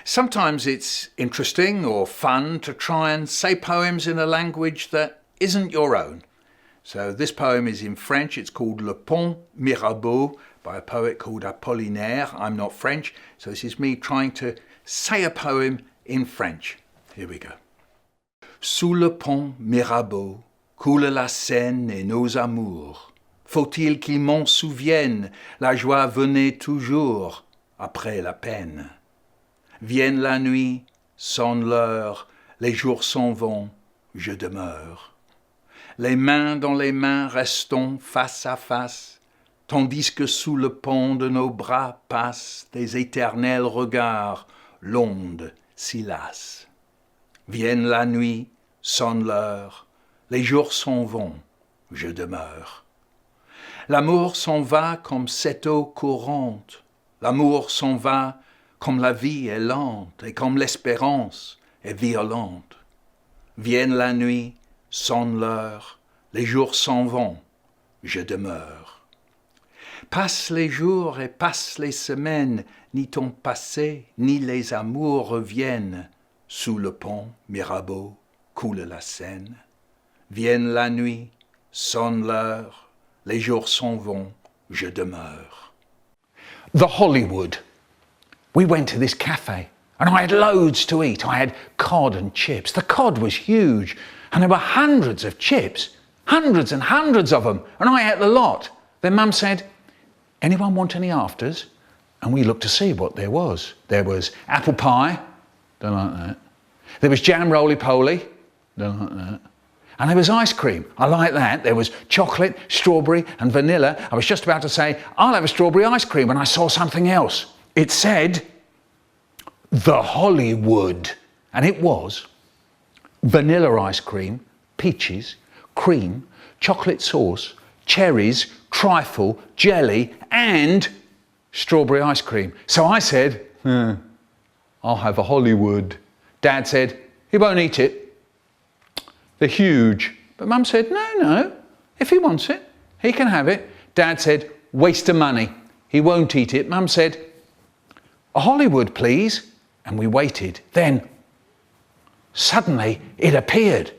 Sometimes it's interesting or fun to try and say poems in a language that isn't your own. So this poem is in French. It's called Le Pont Mirabeau by a poet called Apollinaire. I'm not French, so this is me trying to say a poem in French. Here we go. Sous le pont Mirabeau coule la Seine et nos amours. Faut-il qu'ils m'en souviennent, la joie venait toujours après la peine. Vienne la nuit, sonne l'heure, les jours s'en vont, je demeure. Les mains dans les mains restons face à face, tandis que sous le pont de nos bras passent des éternels regards, l'onde s'y lasse. Vienne la nuit, sonne l'heure, les jours s'en vont, je demeure. L'amour s'en va comme cette eau courante, l'amour s'en va comme la vie est lente et comme l'espérance est violente. Vienne la nuit, sonne l'heure, les jours s'en vont, je demeure. Passent les jours et passent les semaines, ni ton passé, ni les amours reviennent. Sous le pont Mirabeau coule la Seine. Vienne la nuit, sonne l'heure, les jours s'en vont, je demeure. The Hollywood. We went to this cafe and I had loads to eat. I had cod and chips. The cod was huge and there were hundreds of chips, hundreds and hundreds of them, and I ate the lot. Then Mum said, anyone want any afters? And we looked to see what there was. There was apple pie, don't like that. There was jam roly-poly, don't like that. And there was ice cream, I like that. There was chocolate, strawberry and vanilla. I was just about to say, I'll have a strawberry ice cream when I saw something else. It said, The Hollywood. And it was vanilla ice cream, peaches, cream, chocolate sauce, cherries, trifle, jelly and strawberry ice cream. So I said, I'll have a Hollywood. Dad said, he won't eat it. They're huge. But Mum said, no, if he wants it, he can have it. Dad said, waste of money. He won't eat it. Mum said, a Hollywood, please. And we waited. Then, suddenly, it appeared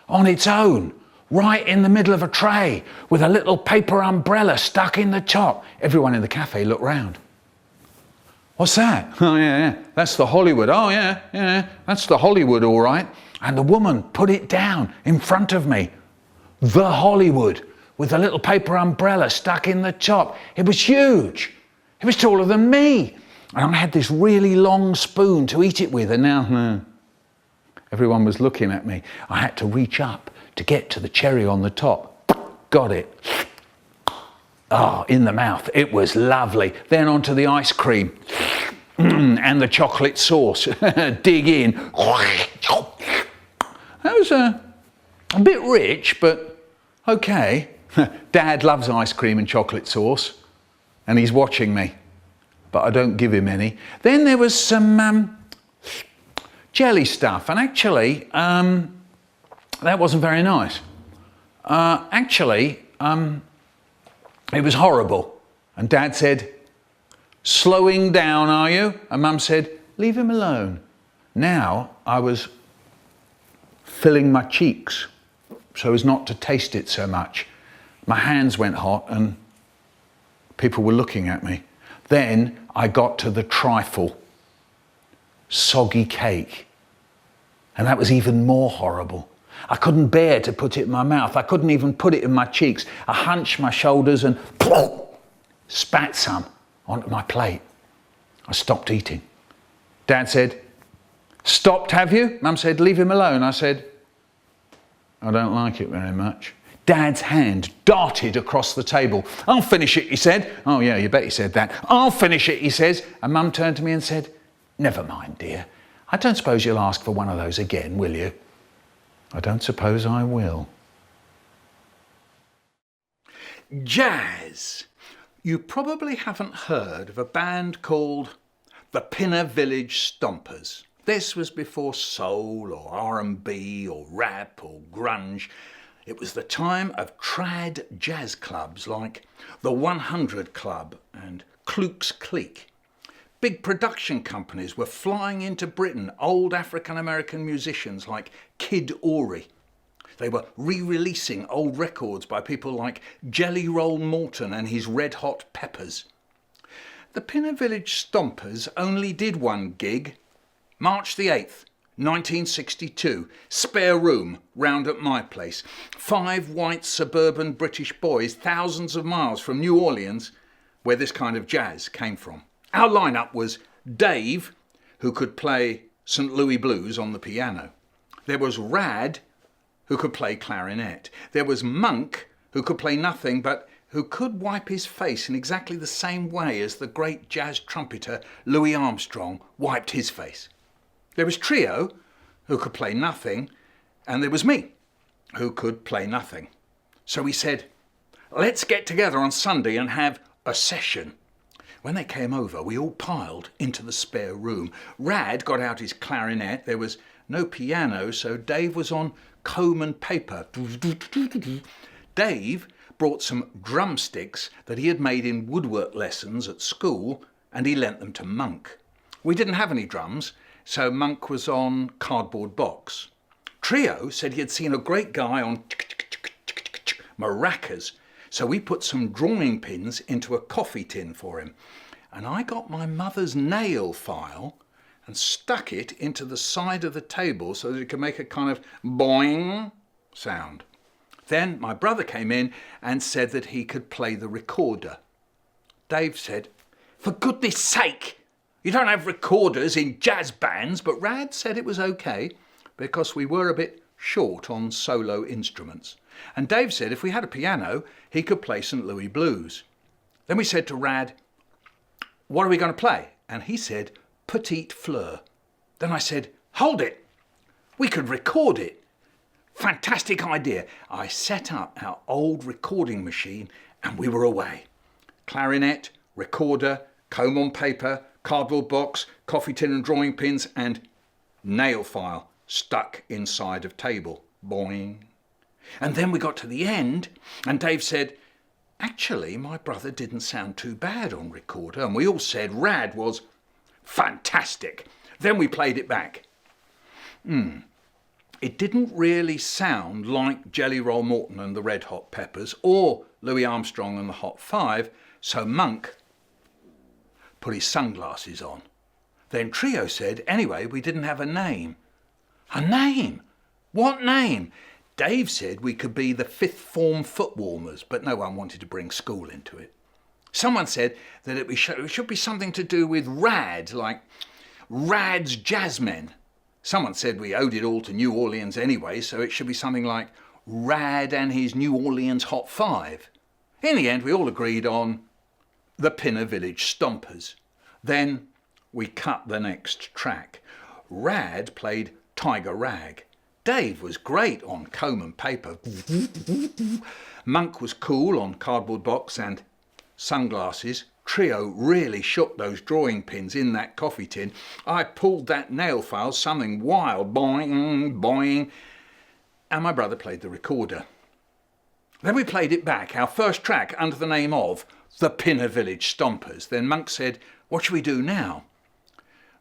on its own, right in the middle of a tray, with a little paper umbrella stuck in the top. Everyone in the cafe looked round. What's that? Oh, yeah, that's the Hollywood. Oh, yeah, that's the Hollywood, all right. And the woman put it down in front of me. The Hollywood, with a little paper umbrella stuck in the top. It was huge. It was taller than me. And I had this really long spoon to eat it with, and now, everyone was looking at me. I had to reach up to get to the cherry on the top. Got it. Oh, in the mouth. It was lovely. Then onto the ice cream and the chocolate sauce. Dig in. That was a bit rich, but okay. Dad loves ice cream and chocolate sauce, and he's watching me, but I don't give him any. Then there was some jelly stuff, and actually, that wasn't very nice. It was horrible. And Dad said, slowing down, are you? And Mum said, leave him alone. Now I was filling my cheeks so as not to taste it so much. My hands went hot and people were looking at me. Then I got to the trifle, soggy cake. And that was even more horrible. I couldn't bear to put it in my mouth. I couldn't even put it in my cheeks. I hunched my shoulders and spat some onto my plate. I stopped eating. Dad said, stopped, have you? Mum said, leave him alone. I said, I don't like it very much. Dad's hand darted across the table. I'll finish it, he said. Oh yeah, you bet he said that. I'll finish it, he says. And Mum turned to me and said, never mind, dear. I don't suppose you'll ask for one of those again, will you? I don't suppose I will. Jaaazz. You probably haven't heard of a band called the Pinner Village Stompers. This was before soul or R&B or rap or grunge. It was the time of trad jazz clubs like the 100 Club and Klux Clique. Big production companies were flying into Britain old African-American musicians like Kid Ory. They were re-releasing old records by people like Jelly Roll Morton and his Red Hot Peppers. The Pinner Village Stompers only did one gig, March the 8th, 1962, spare room round at my place. 5 white suburban British boys, thousands of miles from New Orleans, where this kind of jazz came from. Our lineup was Dave, who could play St. Louis Blues on the piano. There was Rad, who could play clarinet. There was Monk, who could play nothing, but who could wipe his face in exactly the same way as the great jazz trumpeter Louis Armstrong wiped his face. There was Trio, who could play nothing, and there was me, who could play nothing. So we said, let's get together on Sunday and have a session. When they came over, we all piled into the spare room. Rad got out his clarinet. There was no piano, so Dave was on comb and paper. Dave brought some drumsticks that he had made in woodwork lessons at school, and he lent them to Monk. We didn't have any drums, so Monk was on cardboard box. Trio said he had seen a great guy on maracas, so we put some drawing pins into a coffee tin for him. And I got my mother's nail file and stuck it into the side of the table so that it could make a kind of boing sound. Then my brother came in and said that he could play the recorder. Dave said, "For goodness sake, you don't have recorders in jazz bands," but Rad said it was okay because we were a bit short on solo instruments. And Dave said if we had a piano, he could play St. Louis Blues. Then we said to Rad, "What are we going to play?" And he said, "Petite Fleur." Then I said, "Hold it, we could record it." Fantastic idea. I set up our old recording machine and we were away. Clarinet, recorder, comb on paper, cardboard box, coffee tin and drawing pins, and nail file stuck inside of table. Boing. And then we got to the end and Dave said, "Actually, my brother didn't sound too bad on recorder." And we all said Rad was fantastic. Then we played it back. It didn't really sound like Jelly Roll Morton and the Red Hot Peppers or Louis Armstrong and the Hot Five, so Monk put his sunglasses on. Then Trio said, anyway, we didn't have a name. A name? What name? Dave said we could be the Fifth Form Foot Warmers, but no one wanted to bring school into it. Someone said that it should be something to do with Rad, like Rad's Jazzmen. Someone said we owed it all to New Orleans anyway, so it should be something like Rad and his New Orleans Hot Five. In the end, we all agreed on the Pinner Village Stompers. Then we cut the next track. Rad played Tiger Rag. Dave was great on comb and paper. Monk was cool on cardboard box and sunglasses. Trio really shook those drawing pins in that coffee tin. I pulled that nail file, something wild, boing, boing, and my brother played the recorder. Then we played it back, our first track under the name of the Pinner Village Stompers. Then Monk said, "What shall we do now?"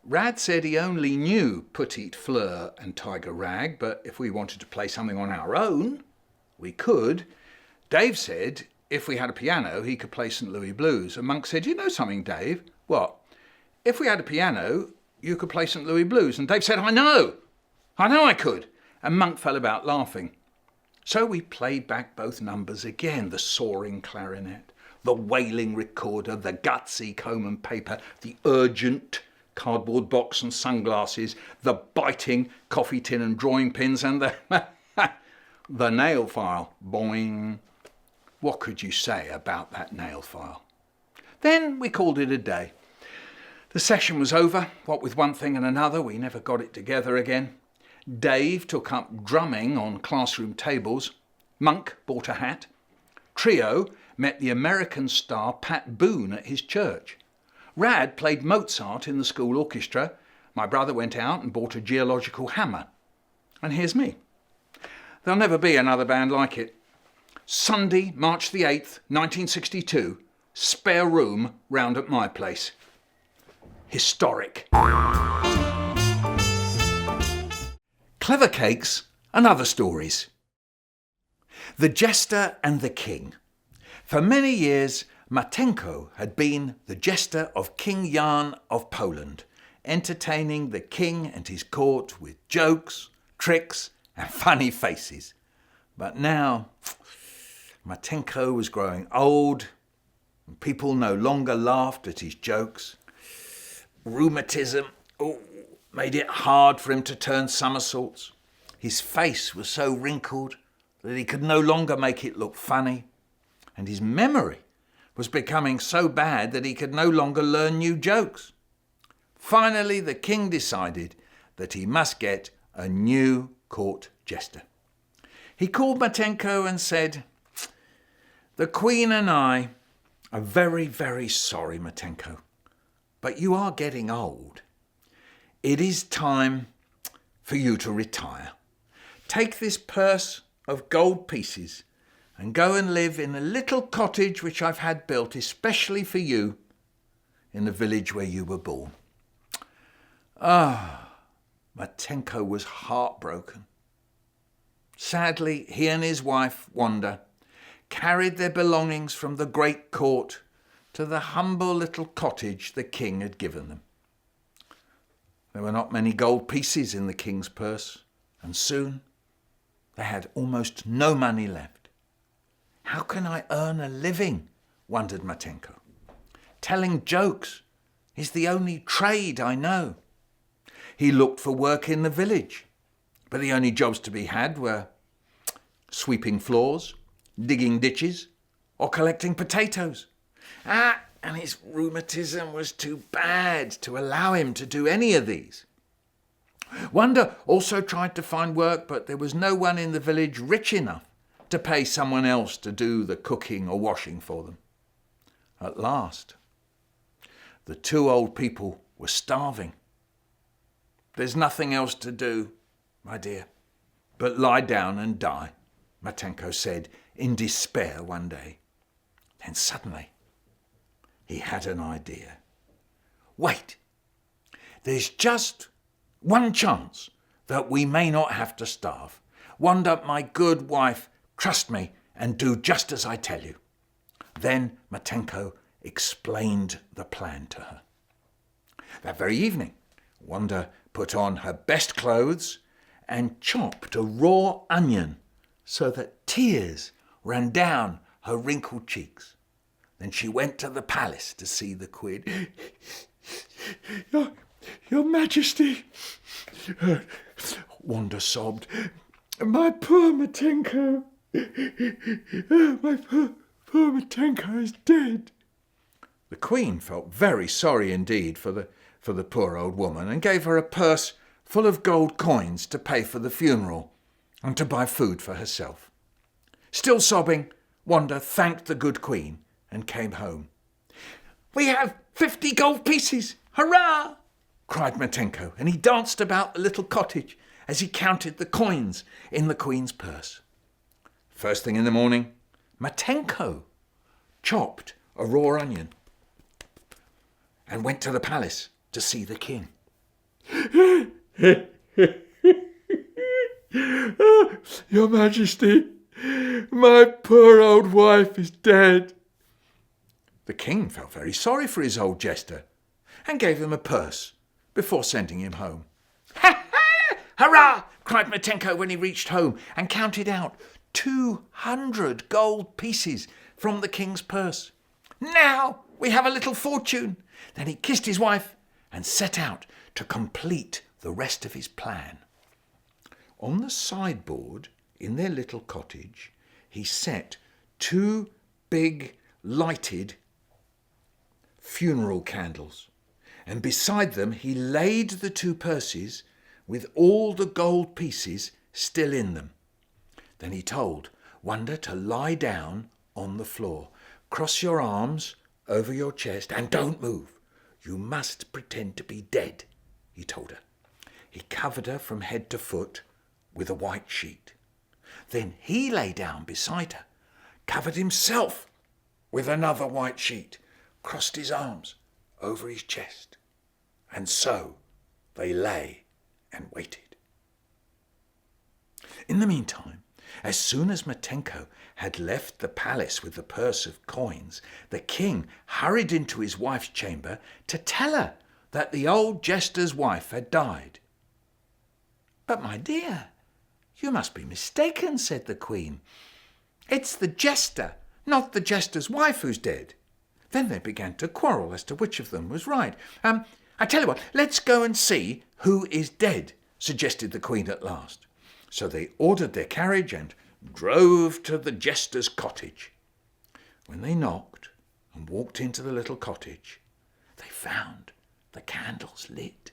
Rad said he only knew Petite Fleur and Tiger Rag, but if we wanted to play something on our own, we could. Dave said if we had a piano, he could play St. Louis Blues. And Monk said, "You know something, Dave?" "What?" "If we had a piano, you could play St. Louis Blues." And Dave said, I know I could." And Monk fell about laughing. So we played back both numbers again, the soaring clarinet, the wailing recorder, the gutsy comb and paper, the urgent cardboard box and sunglasses, the biting coffee tin and drawing pins, and the nail file. Boing. What could you say about that nail file? Then we called it a day. The session was over. What with one thing and another, we never got it together again. Dave took up drumming on classroom tables. Monk bought a hat. Trio met the American star Pat Boone at his church. Rad played Mozart in the school orchestra. My brother went out and bought a geological hammer. And here's me. There'll never be another band like it. Sunday, March the 8th, 1962, spare room round at my place. historic. Clever cakes and other stories. The Jester and the King. For many years, Matenko had been the jester of King Jan of Poland, entertaining the king and his court with jokes, tricks and funny faces. But now, Matenko was growing old, and people no longer laughed at his jokes. Rheumatism made it hard for him to turn somersaults. His face was so wrinkled that he could no longer make it look funny, and his memory was becoming so bad that he could no longer learn new jokes. Finally, the king decided that he must get a new court jester. He called Matenko and said, "The Queen and I are very, very sorry, Matenko, but you are getting old. It is time for you to retire. Take this purse of gold pieces and go and live in a little cottage which I've had built especially for you in the village where you were born." Matenko was heartbroken. Sadly, he and his wife, Wanda, carried their belongings from the great court to the humble little cottage the king had given them. There were not many gold pieces in the king's purse, and soon they had almost no money left. "How can I earn a living?" wondered Matenko. "Telling jokes is the only trade I know." He looked for work in the village, but the only jobs to be had were sweeping floors, digging ditches, or collecting potatoes. And his rheumatism was too bad to allow him to do any of these. Wanda also tried to find work, but there was no one in the village rich enough to pay someone else to do the cooking or washing for them. At last, the two old people were starving. "There's nothing else to do, my dear, but lie down and die," Matenko said in despair one day. Then suddenly, he had an idea. "Wait, there's just one chance that we may not have to starve. Wanda, my good wife, trust me and do just as I tell you." Then Matenko explained the plan to her. That very evening, Wanda put on her best clothes and chopped a raw onion so that tears ran down her wrinkled cheeks. Then she went to the palace to see the queen. Your Majesty," Wanda sobbed, "my poor Matenko, my poor Matenko is dead." The queen felt very sorry indeed for the poor old woman and gave her a purse full of gold coins to pay for the funeral and to buy food for herself. Still sobbing, Wanda thanked the good queen and came home. "We have 50 gold pieces! Hurrah!" cried Matenko, and he danced about the little cottage as he counted the coins in the queen's purse. First thing in the morning, Matenko chopped a raw onion and went to the palace to see the king. "Your Majesty, my poor old wife is dead." The king felt very sorry for his old jester and gave him a purse before sending him home. "Ha ha! Hurrah!" cried Matenko when he reached home and counted out 200 gold pieces from the king's purse. "Now we have a little fortune." Then he kissed his wife and set out to complete the rest of his plan. On the sideboard in their little cottage, he set 2 big lighted funeral candles, and beside them he laid the 2 purses with all the gold pieces still in them. Then he told Wanda to lie down on the floor. "Cross your arms over your chest and don't move. You must pretend to be dead," he told her. He covered her from head to foot with a white sheet. Then he lay down beside her, covered himself with another white sheet, crossed his arms over his chest. And so they lay and waited. In the meantime, as soon as Matenko had left the palace with the purse of coins, the king hurried into his wife's chamber to tell her that the old jester's wife had died. "But my dear, you must be mistaken," said the queen. "It's the jester, not the jester's wife, who's dead." Then they began to quarrel as to which of them was right. "I tell you what, let's go and see who is dead," suggested the queen at last. So they ordered their carriage and drove to the jester's cottage. When they knocked and walked into the little cottage, they found the candles lit,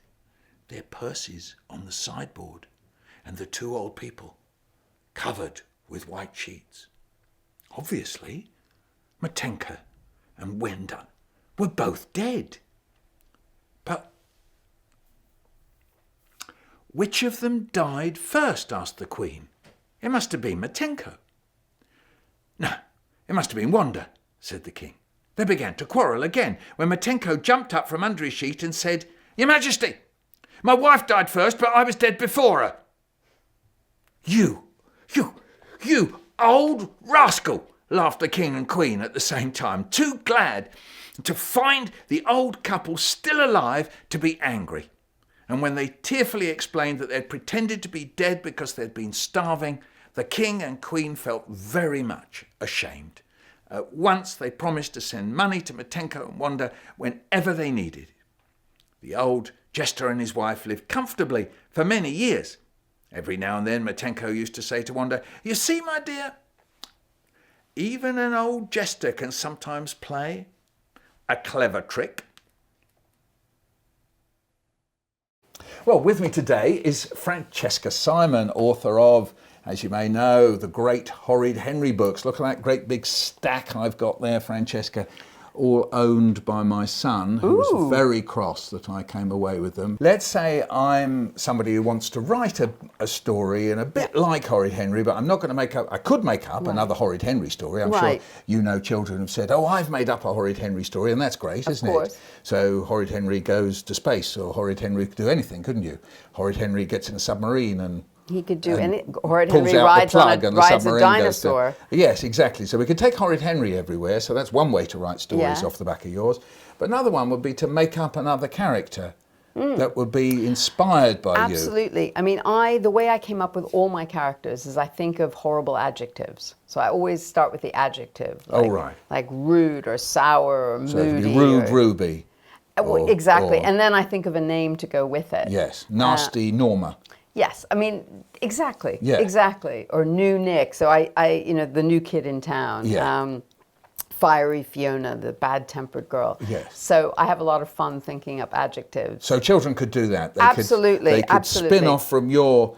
their purses on the sideboard, and the two old people covered with white sheets. Obviously, Matenka and Wenda were both dead. But which of them died first? Asked the queen. "It must have been Matenko." "No, it must have been Wanda," said the king. They began to quarrel again when Matenko jumped up from under his sheet and said, "Your Majesty, my wife died first, but I was dead before her." You old rascal," laughed the king and queen at the same time, too glad to find the old couple still alive to be angry. And when they tearfully explained that they'd pretended to be dead because they'd been starving, the king and queen felt very much ashamed. At once they promised to send money to Matenko and Wanda whenever they needed it. The old jester and his wife lived comfortably for many years. Every now and then Matenko used to say to Wanda, "You see, my dear, even an old jester can sometimes play a clever trick." Well, with me today is Francesca Simon, author of, as you may know, the great Horrid Henry books. Look at that great big stack I've got there, Francesca, all owned by my son, who was very cross that I came away with them. Let's say I'm somebody who wants to write a story and a bit like Horrid Henry, but I'm not going to make up, I could make up another Horrid Henry story. I'm sure you know children have said, "Oh, I've made up a Horrid Henry story," and that's great, isn't it? So Horrid Henry goes to space, or Horrid Henry could do anything, couldn't you? Horrid Henry gets in a submarine and he could do any. Horrid Henry rides a dinosaur. Yes, exactly. So we could take Horrid Henry everywhere. So that's one way to write stories off the back of yours. But another one would be to make up another character that would be inspired by you. Absolutely. I mean, the way I came up with all my characters is I think of horrible adjectives. So I always start with the adjective. Like, like rude or sour or moody. So it'd be rude Ruby. Exactly. And then I think of a name to go with it. Yes. Nasty Norma. Yes, I mean, exactly, Yeah. exactly. Or new Nick, so I the new kid in town. Yeah. Fiery Fiona, the bad-tempered girl. Yes. So I have a lot of fun thinking up adjectives. So children could do that. Absolutely, They could spin off from your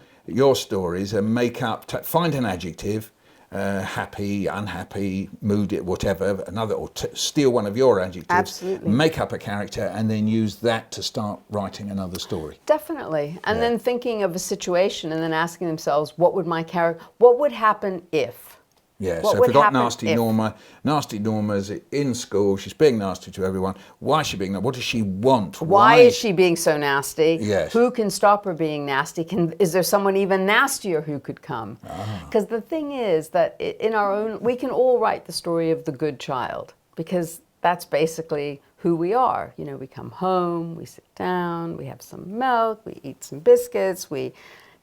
stories and make up, find an adjective, happy, unhappy, moody, whatever, or steal one of your adjectives, absolutely, make up a character, and then use that to start writing another story. Definitely. And then thinking of a situation and then asking themselves, what would happen if? Yeah, so if we've got Nasty Norma, Nasty Norma's in school, she's being nasty to everyone. Why is she being nasty? What does she want? Why is she being so nasty? Yes. Who can stop her being nasty? Is there someone even nastier who could come? Because the thing is that in our own, we can all write the story of the good child, because that's basically who we are. You know, we come home, we sit down, we have some milk, we eat some biscuits, we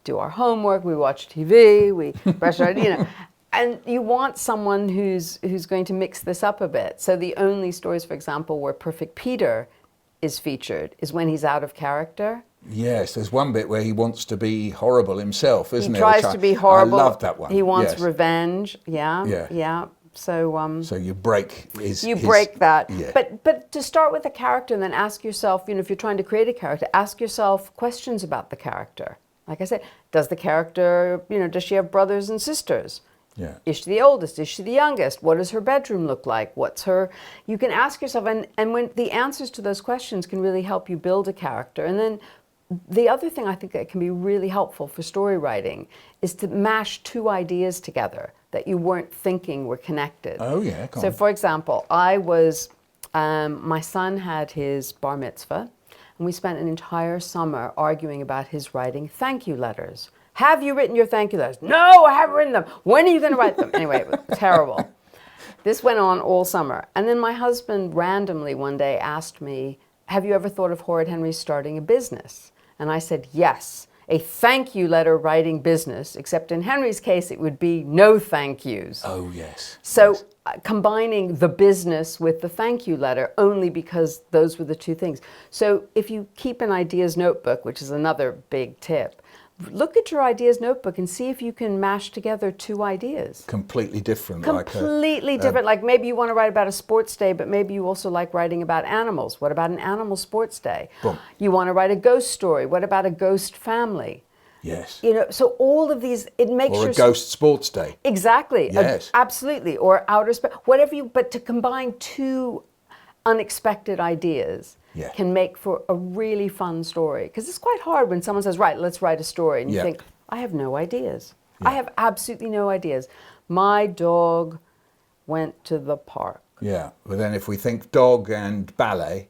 do our homework, we watch TV, we brush our, And you want someone who's going to mix this up a bit. So the only stories, for example, where Perfect Peter is featured is when he's out of character. Yes, there's one bit where he wants to be horrible himself, isn't there? He tries to be horrible. I love that one. He wants revenge. Yeah. So you break break that. Yeah. But to start with a character and then ask yourself, if you're trying to create a character, ask yourself questions about the character. Like I said, does the character, does she have brothers and sisters? Yeah. Is she the oldest? Is she the youngest? What does her bedroom look like? You can ask yourself, and when the answers to those questions can really help you build a character. And then the other thing I think that can be really helpful for story writing is to mash two ideas together that you weren't thinking were connected. Oh yeah, So for example, my son had his bar mitzvah, And we spent an entire summer arguing about his writing thank you letters. Have you written your thank you letters? No, I haven't written them. When are you going to write them? Anyway, it was terrible. This went on all summer. And then my husband randomly one day asked me, have you ever thought of Horrid Henry starting a business? And I said, yes, a thank you letter writing business, except in Henry's case, it would be no thank yous. Oh, yes. So yes. Combining the business with the thank you letter only because those were the two things. So if you keep an ideas notebook, which is another big tip, look at your ideas notebook and see if you can mash together two ideas. Completely different. Completely different. Like maybe you want to write about a sports day, but maybe you also like writing about animals. What about an animal sports day? Boom. You want to write a ghost story. What about a ghost family? Yes. You know, so all of these, it makes Or a ghost sports day. Exactly. Yes. Absolutely. Or outer space, whatever you, but to combine two unexpected ideas can make for a really fun story. Because it's quite hard when someone says, right, let's write a story. And you think, I have no ideas. I have absolutely no ideas. My dog went to the park. Yeah. But then if we think dog and ballet,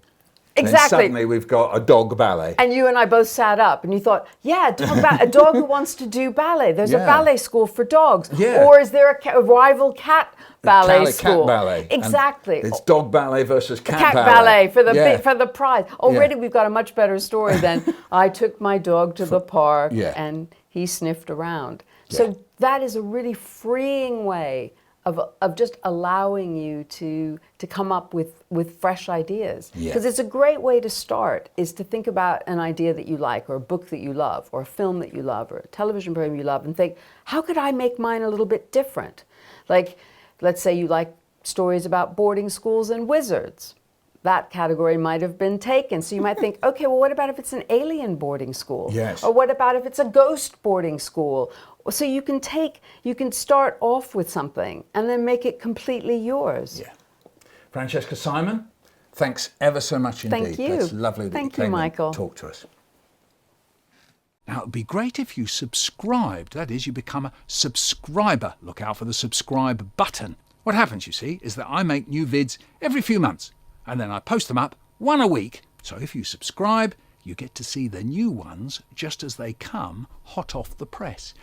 exactly. then suddenly we've got a dog ballet. And you and I both sat up and you thought, yeah, a dog who wants to do ballet. There's a ballet school for dogs. Yeah. Or is there a rival cat ballet school? Cat ballet. Exactly. And it's dog ballet versus cat ballet for the prize. Already we've got a much better story than I took my dog to the park and he sniffed around. So that is a really freeing way of just allowing you to come up with fresh ideas. Because it's a great way to start, is to think about an idea that you like, or a book that you love, or a film that you love, or a television program you love, and think, how could I make mine a little bit different? Like, let's say you like stories about boarding schools and wizards. That category might have been taken. So you might think, okay, well, what about if it's an alien boarding school? Yes. Or what about if it's a ghost boarding school? So you can start off with something and then make it completely yours. Yeah. Francesca Simon, thanks ever so much indeed. Thank you. It's lovely that Thank you you, came Michael. and talked to us. Now, it'd be great if you subscribed. That is, you become a subscriber. Look out for the subscribe button. What happens, you see, is that I make new vids every few months, and then I post them up one a week. So if you subscribe, you get to see the new ones just as they come hot off the press.